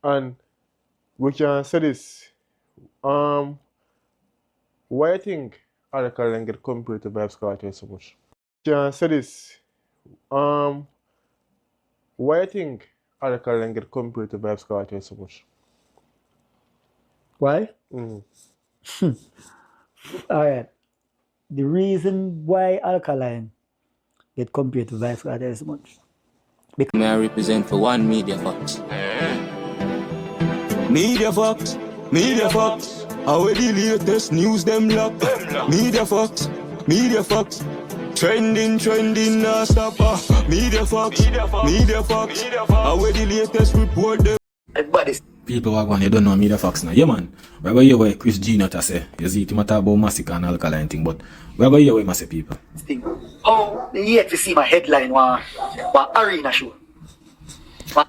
And we can say this. Um, why I think ALKALINE get compared to Vybz Kartel so much? Can say this. Um, why I think ALKALINE get compared to Vybz Kartel so much? Why? Mm. Alright. The reason why ALKALINE get compared to Vybz Kartel so much. May I represent for one Media Fox? Media Fox, Media Fox. How the latest news them lock? Media Fox, Media Fox. Trending, nah stop. Media Fox, Media Fox. How the latest report them? People who are going, you don't know Media Fox now. Yeah, man. We're going to hear what Chris G not to say. You see, him talk about MASICKA and ALKALINE thing, but we're going to hear what he must say, people. Oh, yet to see my headline one arena show.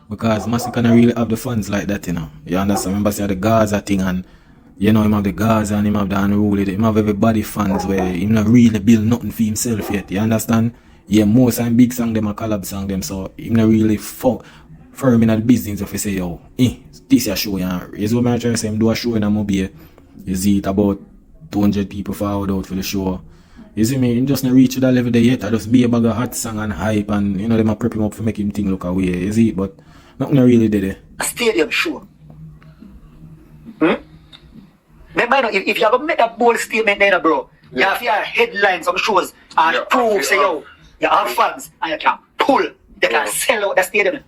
Because MASICKA don't really have the funds like that, you know. You understand? Remember, say the Gaza thing, and you know, him have the Gaza and him have the unruly. Him have everybody funds where him not really build nothing for himself yet. You understand? Yeah, most and big song them a collab song them, so him not really firm in the business if you say, yo, this is a show, yeah. Is what I'm trying to say, him do a show in a mobile. You see it about 200 people forward out for the show. You see me, him just not reach to that level there yet. I just be a bag of hot song and hype, and you know, them a prep him up for make him think look away. You see it, but nothing really did it. A stadium show. Remember, if you have to make a bold statement there, bro, you have your headlines on shows and prove, say, yo, you have fans and you can pull, they can sell out the stadium.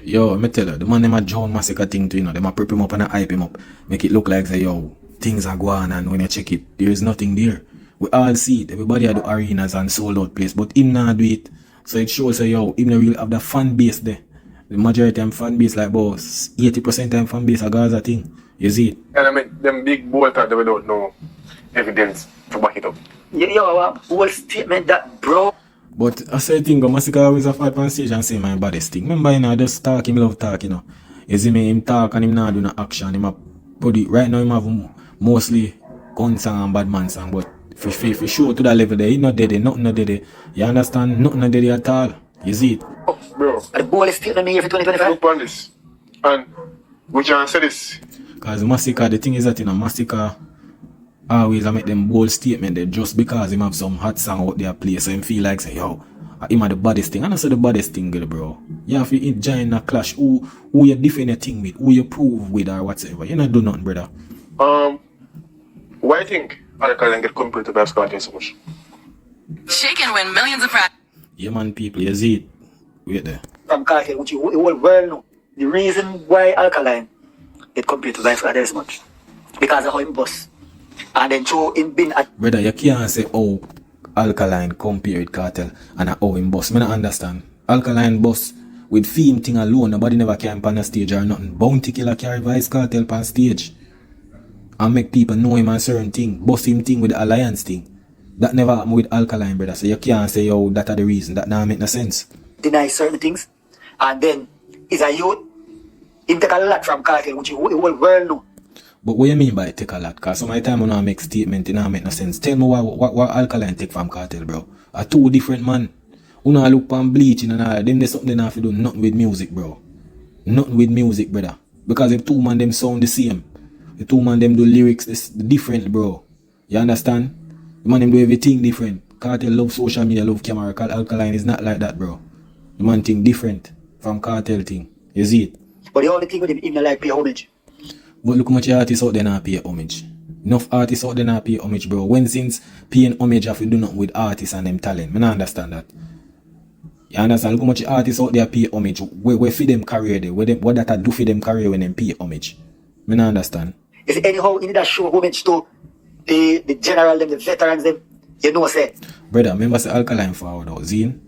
Yo, me tell you, the man them a John MASICKA thing too, you know, them a prep him up and a hype him up, make it look like say, yo, things are going, and when you check it, there is nothing there. We all see it, everybody at the arenas and sold out place, but him not do it. So it shows say, yo, him not really have the fan base there. The majority of fan base like about 80% of fan base a Gaza thing. You see it? And I mean, them big bold that we don't know evidence to back it up. Yo, whole statement that, bro. But I say thing, MASICKA always a fight on stage and say my baddest thing. Remember, you know, just talk, him love talk, you know. You see me, him talk and him not do no action. Him a body, right now him have mostly gun song and bad man song, but for sure to that level there, he not dead, nothing not dead. You understand? Nothing not dead at all. You see it? Oh, bro. The boldest statement me here for 2025. Look on this. And we can say this. Because MASICKA, the thing is that, you know, MASICKA always make them bold statement there just because him have some hot song out there play, so him feel like say, yo, him have the baddest thing. And I say the baddest thing, good, bro. You have to join a clash. Who you defend your thing with, who you prove with or whatsoever. You not do nothing, brother. Why I think ALKALINE get compared to Vybz Kartel so much? She can win millions of prizes. Yeah, man, people, you see it. Wait there. From Kartel, which you all well know. The reason why ALKALINE get compared to Vybz Kartel so much, because of how him boss. And then so him been at... Brother, you can't say, oh, ALKALINE compare with Kartel and how him boss. I don't understand. ALKALINE boss with theme thing alone, nobody never came on the stage or nothing. Bounty Killer carry Vybz Kartel on stage and make people know him on certain thing. Boss him thing with the alliance thing. That never happened with ALKALINE, brother. So you can't say, yo, that are the reason. That now make no sense. Deny certain things. And then, is a youth, him take a lot from Kartel, which you all well know. But what you mean by take a lot? Because some of the time when I make statement, it don't make no sense. Tell me what ALKALINE take from Kartel, bro. Are two different man. Who not look on bleaching and all. Them there's something they have to do. Nothing with music, bro. Nothing with music, brother. Because if two man them sound the same. The two man them do lyrics different, bro. You understand? The man them do everything different. Kartel love social media, love camera. ALKALINE is not like that, bro. The man think different from Kartel thing. You see it? But the only thing with him, even like pay homage. But look how much artists out there not pay homage. Enough artists out there not pay homage, bro. When since paying homage have to do nothing with artists and them talent. I don't understand that. You understand? Look how much artists out there pay homage. Where for them career there? What that I do for them career when them pay homage? I don't understand. Is it anyhow in that show homage to the general them, the veterans them? You know say. Brother, remember say ALKALINE forward out, Zine?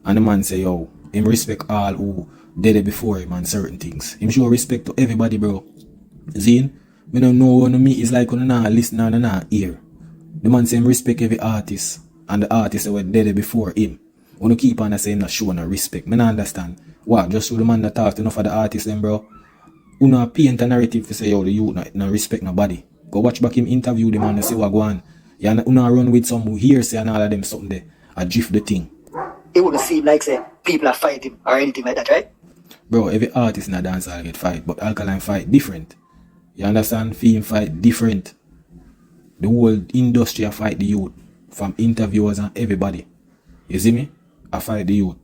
And the man say, yo, him respect all who did it before him and certain things. Him show respect to everybody, bro. Zine, we don't know what me is like when you not listen and you not hear. The man say him respect every artist and the artists that were dead before him. When you keep on saying not showing no respect, I don't understand. What? Just so the man that talk to enough of the artists then, bro. You not paint a narrative to say, yo, the youth not respect nobody. Go watch back him interview them and see what go on. You not run with some who hearsay and all of them something there. I drift the thing. It wouldn't seem like say people are fighting or anything like that, right? Bro, every artist in a dancehall get fight, but Alkaline fight different. You understand? Film fight different. The whole industry I fight the youth. From interviewers and everybody. You see me? I fight the youth.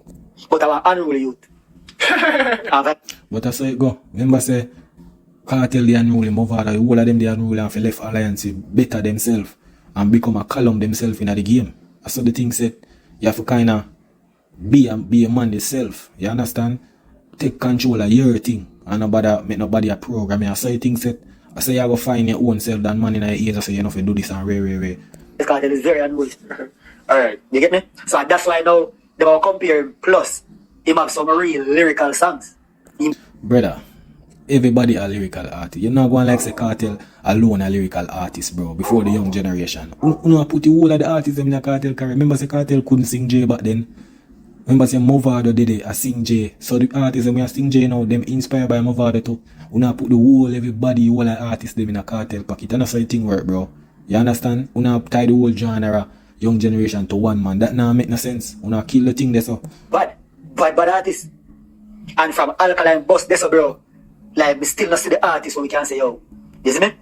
But I want unruly youth. But I say it go. Remember say, Cartel the unruly, Movada, the whole of them the unruly and for left alliance better themselves and become a column themselves in the game. I saw the thing said, you have to kind of be a man yourself. You understand? Take control of your thing and make nobody a program. I saw the thing said, I say you have to find your own self than man in your ears. I say you know if you do this and way. This cartel is very unruly. Alright. You get me? So that's why now they will compare him plus him have some real lyrical songs. Brother, everybody a lyrical artist. You're not going like say Cartel alone a lyrical artist, bro, before the young generation. You know put the whole of the artists in the Cartel career. Remember say Cartel couldn't sing J back then. Remember say Movado did it, I sing J. So the artists when I sing J now, them inspired by Movado too. You know put the whole everybody, whole of artists them in a Cartel pocket. And that's how the thing work, bro. You understand? You know tie the whole genre, young generation to one man. That now make no sense. You know kill the thing there so. Bad artists. And from Alkaline bus there so bro. Like we still not see the artists where we can say yo. You see me?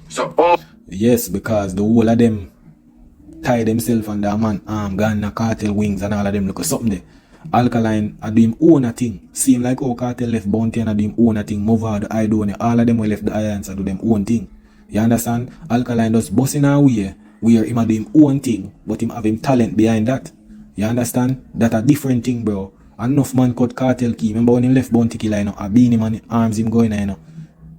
So Yes, because the whole of them tie themselves under a man arm, gun, Cartel wings and all of them look at something there. Alkaline are doing own a thing. Seem like how Cartel left Bounty and are doing own a thing. Movado, I do all of them will left the Alliance and do them own thing. You understand? Alkaline just busting our way where him a do him own thing, but him have him talent behind that. You understand? That a different thing, bro. Enough man cut Cartel key. Remember when him left Bounty Killer, you know, a Beanie Man arms him going, you know.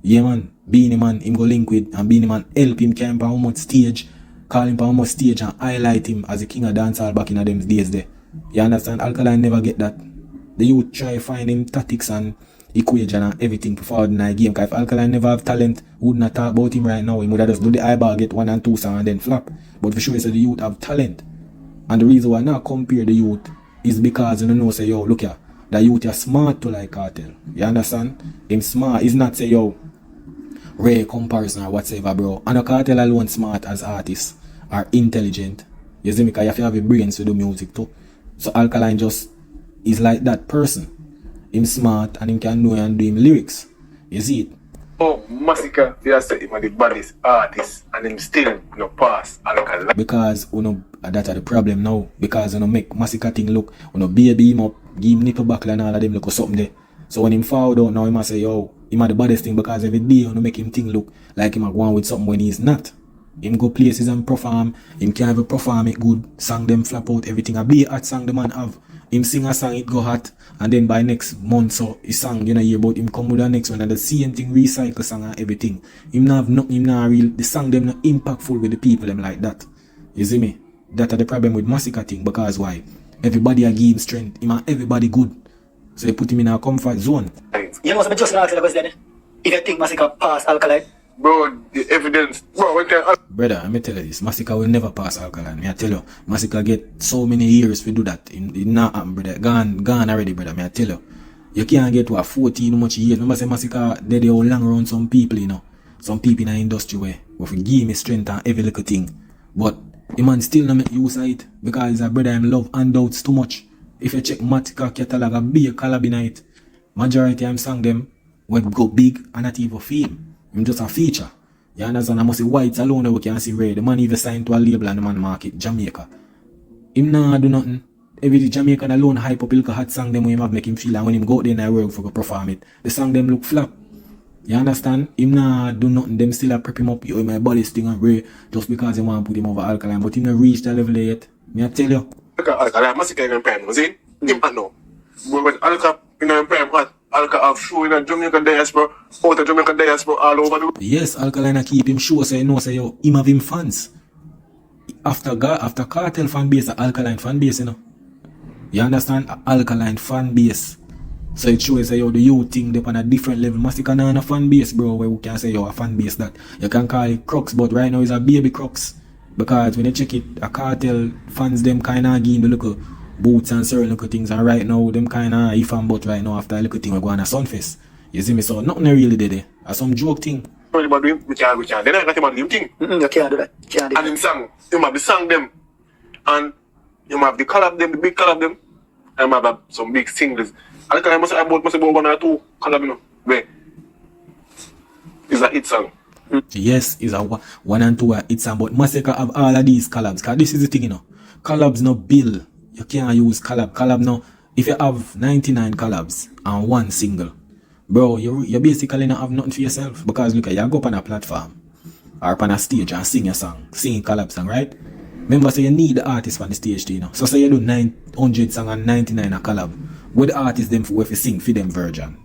Yeah man, Beanie Man him go link with and Beanie Man help him carry him on how much stage, call him on how much stage and highlight him as the king of dancehall back in them days there. You understand? Alkaline never get that. The youth try find him tactics and equation and everything forward in the game. Cause if Alkaline never have talent, would not talk about him right now. He would have just do the eyeball, get 1 and 2 songs and then flop. But for sure, so the youth have talent. And the reason why I not compare the youth is because you know say yo, look here, the youth is smart to like Cartel. You understand? Him smart. He's not say yo, rare comparison or whatsoever, bro. And a Cartel alone smart as artists are intelligent. You see me? Because you have to have a brains to do music too. So Alkaline just is like that person. Him smart and him can know and do him lyrics. You see it? oh, Masicka, they say him the baddest artist and him still no pass Alkaline. Because you know that's the problem now. Because you know make Masicka thing look, you know baby him up, give him nipple back and all of them look or something there. So when him fall down now he must say yo, him are the baddest thing because every day you know make him thing look like him a go on with something when he's not. Him go places and perform, him can't even perform it good, song them flap out, everything. A be a hot song the man have. Him sing a song, it go hot, and then by next month so his song, you know, hear about him come with the next one and the same thing, recycle song and everything. Him not have nothing, him not real, the song them not impactful with the people them like that. You see me? That are the problem with Masicka thing, because why? Everybody a give him strength, him and everybody good. So they put him in a comfort zone. You must be just ask the question. If you think Masicka pass Alkaline, Bro, the evidence, bro, when can Brother, let me tell you this, Masicka will never pass Alkaline. Me I tell you, Masicka get so many years to do that. It not happen, brother. Gone already, brother. Me I tell you. You can't get to a 14 much years. Remember say Masicka they all long around some people, you know. Some people in the industry where we give me strength and every little thing. But the man still not make use of it because he's a brother him love handouts too much. If you check Masicka catalogue a big collab in it, majority I'm sang them when go big and not even fame. I'm just a feature. You understand? I must see whites alone that we can see red. The man even signed to a label and the man market, Jamaica. Him nah do nothing. Every Jamaican alone hype up a hot song them when him have make him feel and when him go out there in the work for go perform it. The song them look flop. You understand? Him nah do nothing. Them still a prep him up. Yo, my body's thing and rare just because they want to put him over Alkaline. But him not reach that level yet. Me I tell you. Alkaline, Masicka in prime, was it? Him not know. But when Alka in prime hot, Alka have show in a Jamaican diaspora, out of Jamaican diaspora all over the world. Yes, Alkaline keep him show so you know say yo, him have him fans. After Cartel fan base, Alkaline fan base, you know. You understand? Alkaline fan base. So it shows say yo the youth thing they on a different level. Masicka not a fan base, bro, where we can say yo a fan base that you can call it Crux, but right now it's a baby Crux. Because when you check it, a Cartel fans them kinda give the look boots and certain little things, and right now them kinda if I'm but right now after a little thing we're going to Sunfest. You see me? So nothing really did there. That's some joke thing. We can. Then I got him on him thing. you can't do that. Can't do And him sang, him have the song them, and him have the collab them, the big collab them, and him have some big singles. Alkaline must have about 1 or 2 collab, you know. Where? Is a hit song. Yes, it's a 1 and 2 hit song, but Masicka have all of these collabs. Cause this is the thing, you know. Collabs no bill. You can't use collab. Collab no. If you have 99 collabs and 1 single, bro, you basically not have nothing for yourself. Because look, you go up on a platform or on a stage and sing a song, sing collab song, right? Remember, so you need the artist on the stage too, you know. So say you do 900 song and 99 a collab. With the artist them for if you sing for them version.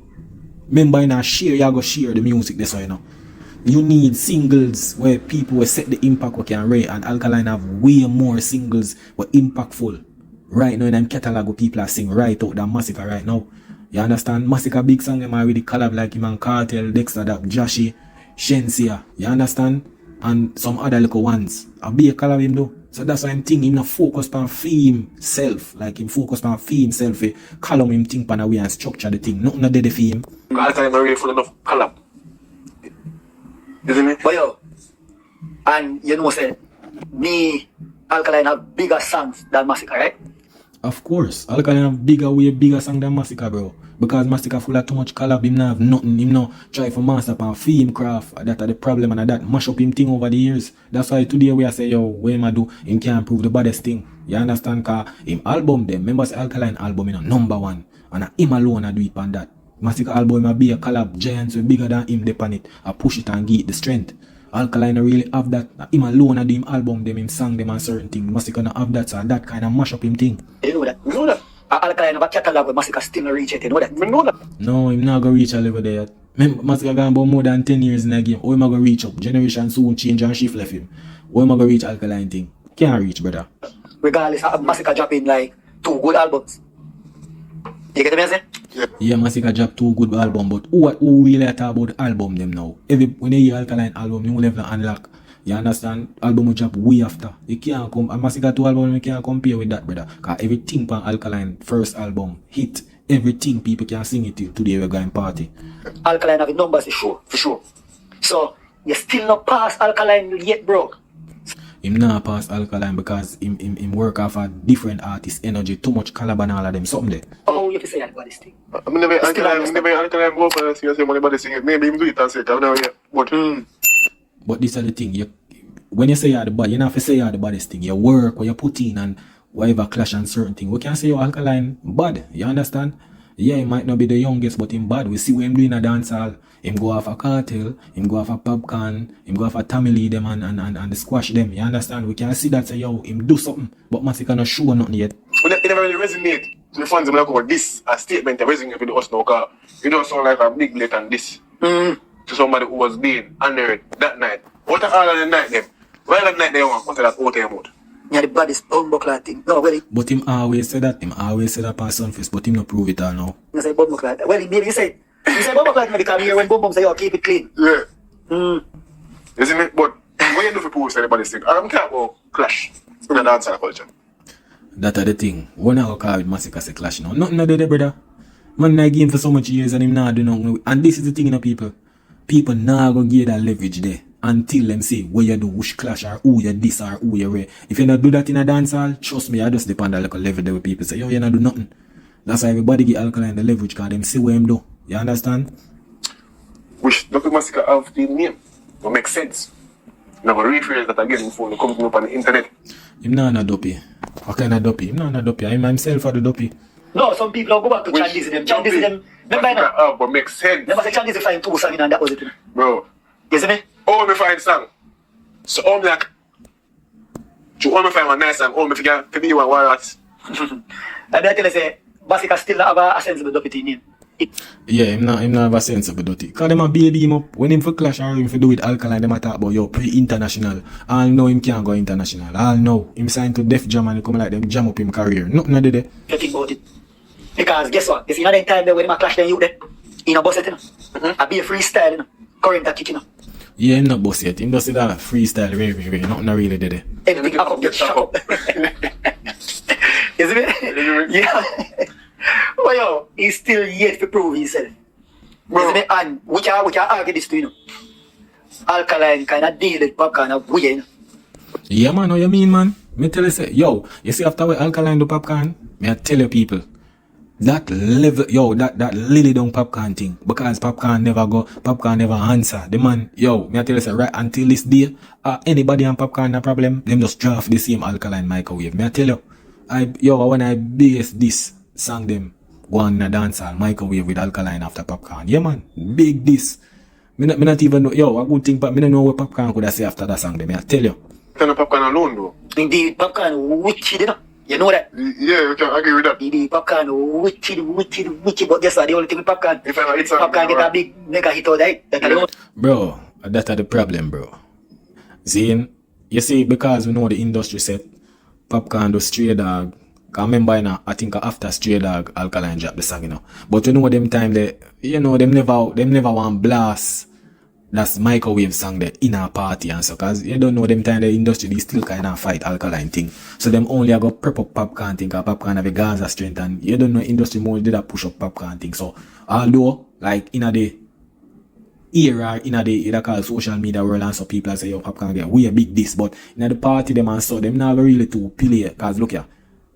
Remember, in a share, you go share the music this way, you know. You need singles where people will set the impact we can rate, and Alkaline have way more singles were impactful right now in them catalog where people are sing right out than Masicka right now. You understand? Masicka big song them already collab like him and Cartel, Dexter, that Joshi, Shensia. You understand? And some other little ones. I'll be a collab him though. So that's why I'm thinking him not focused on theme self. Like him focused on theme self. Column him think on a way and structure the thing. Nothing not the theme. Alkaline are really full enough collab. Isn't it? But yo, and you know say, me, Alkaline have bigger songs than Masicka, right? Of course. Alkaline have bigger song than Masicka, bro. Because Masicka full of too much collab, him not have nothing, him not try for master upon theme craft. That are the problem and that mash up him thing over the years. That's why today we are say, yo, what him a do, him can't prove the baddest thing. You understand? Cause him album them, remember say Alkaline album, you know, #1. And him alone a do it on that. Masicka album a be a collab, giants way bigger than him dep on it. I push it and give it the strength. Alkaline really have that. Him alone a do him album them, him song them and certain things. Masicka not have that, so that kind of mash up him thing. You know that? You know that? Alkaline have a catalog where Masicka still not reach it, you know that? I know that. No, him not gonna reach a level there yet. Remember, Masicka gone about more than 10 years in the game. How him a gonna reach up? Generation soon change and shift left him. How him a gonna reach Alkaline thing? Can't reach, brother. Regardless of Masicka dropping like 2 good albums. You get what I'm saying? Yeah, Masicka drop 2 good album, but who really talk about the album them now? When you hear Alkaline album, you will level unlock. You understand? Album will drop way after. You can't come, and Masicka 2 album, you can't compare with that, brother. Cause everything from Alkaline first album hit. Everything people can sing it to today we're going party. Alkaline have the numbers for sure. So, you still not pass Alkaline yet, bro. Him not pass Alkaline because him work off a different artist energy, too much collab and all of them, something there. Oh, you have to say that about this thing. I mean, never Alkaline go up and see anybody sing it. Maybe him do it and say it. I don't know yet. But this is the thing, when you say you're the bad, you don't have to say you're the baddest thing. Your work, what you put in and whatever clash and certain thing. We can say you're Alkaline bad, you understand? Yeah, he might not be the youngest, but him bad. We see what him doing a dancehall. Him go off a Cartel, him go off a Popcorn, him go off a Tamale them and squash them. You understand? We can see that say, yo, him do something, but Masicka not sure nothing yet. But it never really resonate to the fans. I'm like, oh, this a statement that resonate with us now, cause you don't sound like a big blatant this to somebody who was being under it that night. What are all of the night them? Well, that night they want what that out them out. Yeah, the baddest bumbuckler thing. No, well, But him always say that. Him always say that past Sunface, but him not prove it all now. you say bumbuckler. Well, maybe you say bumbuckler because here when Bum say, yo, keep it clean. Yeah. Isn't it? But what you do for prove anybody's thing? I can't go clash in the dancehall culture. That are the thing. When I go call with Masicka say clash now. Nothing there, brother. Man I game for so much years and him not do nothing. And this is the thing, you know, people. People now gonna give that leverage there until them say what you do, which clash or who you this or who you rare. If you not do that in a dancehall, trust me, I just depend on like a level there where people say, yo, you not do nothing. That's why everybody give Alkaline the leverage because them see what him do. You understand? Which Dr. Masicka have the name. It makes sense. Now go rephrase that again before you come up on the internet. Him not a dopey. What kind of dopey? Him not a dopey. I'm himself for the dopey. No, some people don't go back to Chandism. Chandism, remember now? But makes sense. Remember say Chandism find 2 songs and that was it. Bro. You see me? All me find song. So all me like you all me find one nice song, all me figure to be one warriors. And I tell you say, Masicka still have a sensible dopey in him. Yeah, him not have a sense of a dirty. Cause them a baby him up. When him for clash or him for do with Alkaline, them a talk about yo pre-international. All know him can't go international. All know him signed to Def Jam and he come like them jam up him career. Nothing not there. You think about it. Because guess what? You see, another time there when him a clash then you there. He no boss it, you know. I be a freestyle, you know. Current a kick, you know. Yeah, him not boss yet. Him just say that freestyle very. Nothing not really there. Anything up, get shut up. You see me? Yeah. But yo, he's still yet to prove himself. You see me? And we can argue this too, you know. Alkaline kind of deal with Popcorn of weird, you know. Yeah, man, what you mean, man? Me tell you say, yo, you see after we Alkaline do Popcorn, me I tell you people, that level, yo, that lily down popcorn thing, because popcorn never answer. The man, yo, me I tell you, say, right until this day, anybody on popcorn no problem, them just draft the same alkaline microwave. Me I tell you, when I base this song them, go on a dancehall microwave with alkaline after popcorn. Yeah man, big this. Me not even know, yo, a good thing, but me don't know what popcorn could I say after that song them. Me I tell you. Turn popcorn alone though. Indeed, popcorn wicked, you know. You know that? Yeah, we can agree with that. Indeed, popcorn wicked. But guess what? The only thing with popcorn, If I know it's popcorn get a big mega hit out there. That's the only. Bro, that's the problem, bro. See, you see, because we know the industry set, popcorn do Stray Dog. I remember, you know, I think after Stray Dog, Alkaline dropped the song, you know. But you know them time they, you know, them never want blast. That's microwave song there in a party and so, cause you don't know them time the industry they still kind of fight alkaline thing. So them only go prep up popcorn thing, cause popcorn have a Gaza strength, and you don't know industry more did that push up popcorn thing. So although like in the era, in the either called social media world and so people say yo popcorn get we a big this, but in the party them and so them never really to play, cause look here,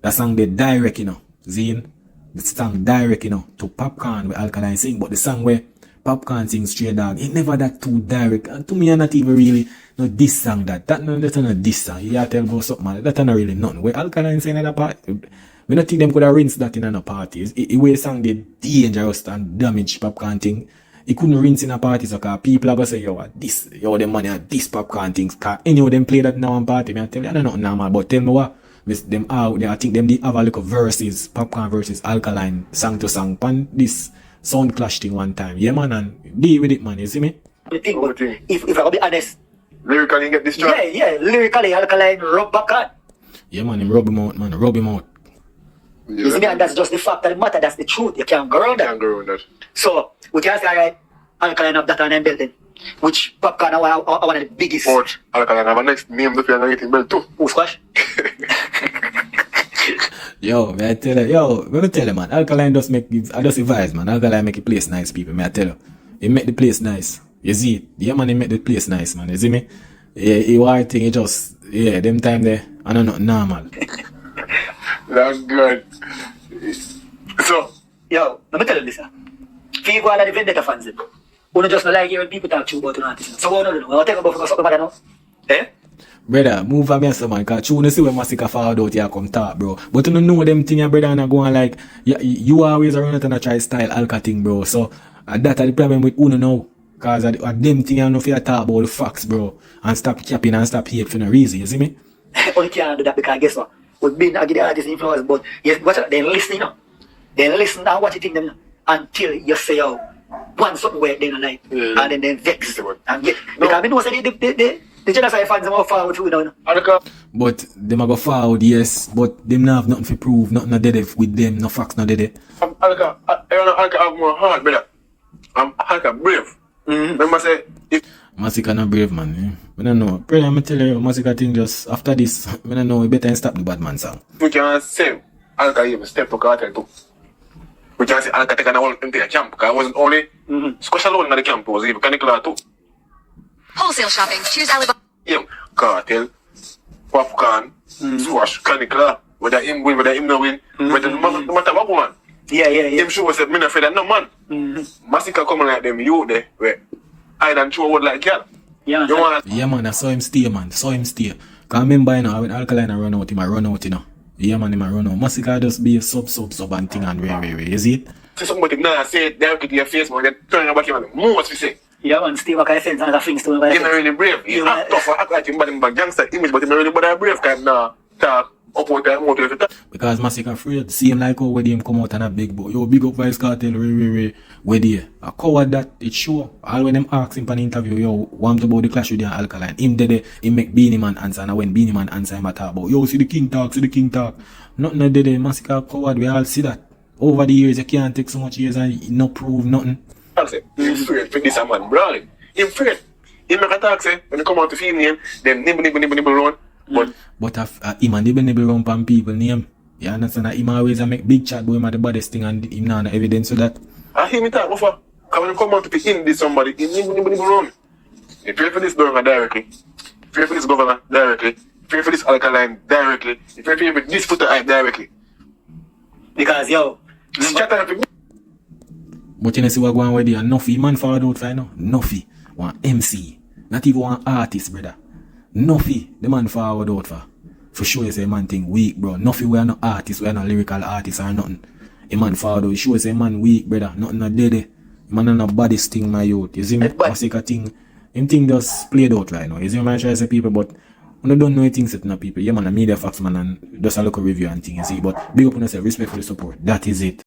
that song they direct, you know, Zine, the song direct, you know, to popcorn with alkaline sing, but the song where popcorn sing Stray Dog, it never that too direct, and to me I not even really no this song that's not this song. You tell go something that's not really nothing. Where alkaline sing in the party, we not think them could have rinsed that in a party. It way song they dangerous and damage popcorn thing. It couldn't rinse in a party, so cause people are gonna say yo them money at this popcorn things. Cause any of them play that now on party, I tell you I don't know normal, but tell me what. Them out there, I think them they have a little verses, popcorn versus alkaline, song to song, pan this sound clash thing one time. Yeah man, and deal with it man, you see me? The thing, but if I go be honest, Lyrically get this track. yeah, lyrically, alkaline, rub popcorn. Yeah man, him rub him out, man, rub him out. You see me, and that's just the fact of the matter, that's the truth. You can't go around that. Can't go around that. So, we can say, alright, alkaline have that on them building, which popcorn are one of the biggest. But Alkaline have a next name the field and getting belt too. Who squash? Yo, me I tell you, let me tell you man, alkaline just make, I just advise man, alkaline make the place nice people, me I tell you. He make the place nice. You see it? Yeah man, he make the place nice man, you see me? Yeah, he white thing, he just, yeah, them time there, I don't know, normal. That's good. So, Yo, let me tell you this. If you go on the Vendetta fans, you just not like hearing people talk to you about an artist. So what do you do? You take about for something matter now? Eh? Brother, move for me some man, cause you see when MASICKA forward out here come talk, bro. But you don't know them thing, brother, and go on like, you always around it and try style alka thing, bro. So, that's the problem with Uno now. Cause them thing you know if you talk about the facts, bro. And stop capping and stop hate for no reason, you see me? Only can't do that because guess what? We've been the artist influence, but yes, watch out, then listen, you know. Then listen and watch it in them, you know, until you say, oh, one something where they don't like, and then vex. And get, because I know say the genocide fans are forward through now. But them a go forward, yes, but them not have nothing to prove, nothing no dead with them, no facts no dead. Alka have more heart, brother. Alka brave. Remember say, if MASICKA not brave man, I don't know. Brother, I'm tell you, MASICKA thing just, after this, I don't know, we better stop the bad man song. we can say Alka even step to cartel too. We can say Alka take an whole entire camp, because it wasn't only Squash alone in the camp, it was even Canicula too. Wholesale shopping. Choose Alibaba. Yeah, cartel, popcorn, Squash, Canicula, whether him win, whether him no win, whether no matter what one. Yeah. Him sure was a me not afraid of no man. MASICKA coming like them you there, where I done throw a word like girl. Yeah, You want Yeah man, I saw him stay man, saw him stay. Cause I remember you know, when Alkaline a run out, him a run out, you know. Yeah man, him a run out. MASICKA just be a sub and thing and way, you see it? see somebody now say it directly to your face, but then turn your back and most we say. yeah, man, Steve McKay fence and other things to He's not really brave. He act tough, act like him, but him back gangster image, but he's not really but brave kind now. Talk up with that motive. Because MASICKA afraid, same like how when him come out and a big boy. Yo, big up Vice Cartel, where there. A coward that, it sure. All when them ask him for an interview, yo, want about the clash with the Alkaline. Him did he make Beanie Man answer, and when Beanie Man answer him a talk about, yo, see the king talk. Nothing did MASICKA coward, we all see that. Over the years, you can't take so much years and not prove nothing. I say, he's afraid for this man, brawling. He's afraid. He make a talk, say, when they come out to feed him, them nibble around. But him and nibble around pan people name. You understand that him always a make big chat boy him at the baddest thing and him not no evidence of that. I hear me talk before. Because when you come out to feed this somebody, he nibble around. You pray for this governor directly. You pray for this governor directly. You pray for this Alkaline directly. You pray for this footer hype directly. Because, yo, But you know see what going on with there? Nuffy man forward out for you know. Nuffy. One MC. Not even one artist, brother. Nuffy the man forward out for. For sure, say man thing weak, bro. Nothing we are no artists, we are no lyrical artists or nothing. A man forward out, sure say man weak, brother. Nothing no dead. Man on a body sting my youth. You see me? Masicka thing. Him thing just played out right now. You see me? I try to say people, but I don't know anything set no people. Yeah man, a media facts man and just a local review and thing, you see. But big up on yourself, respect for the support. That is it.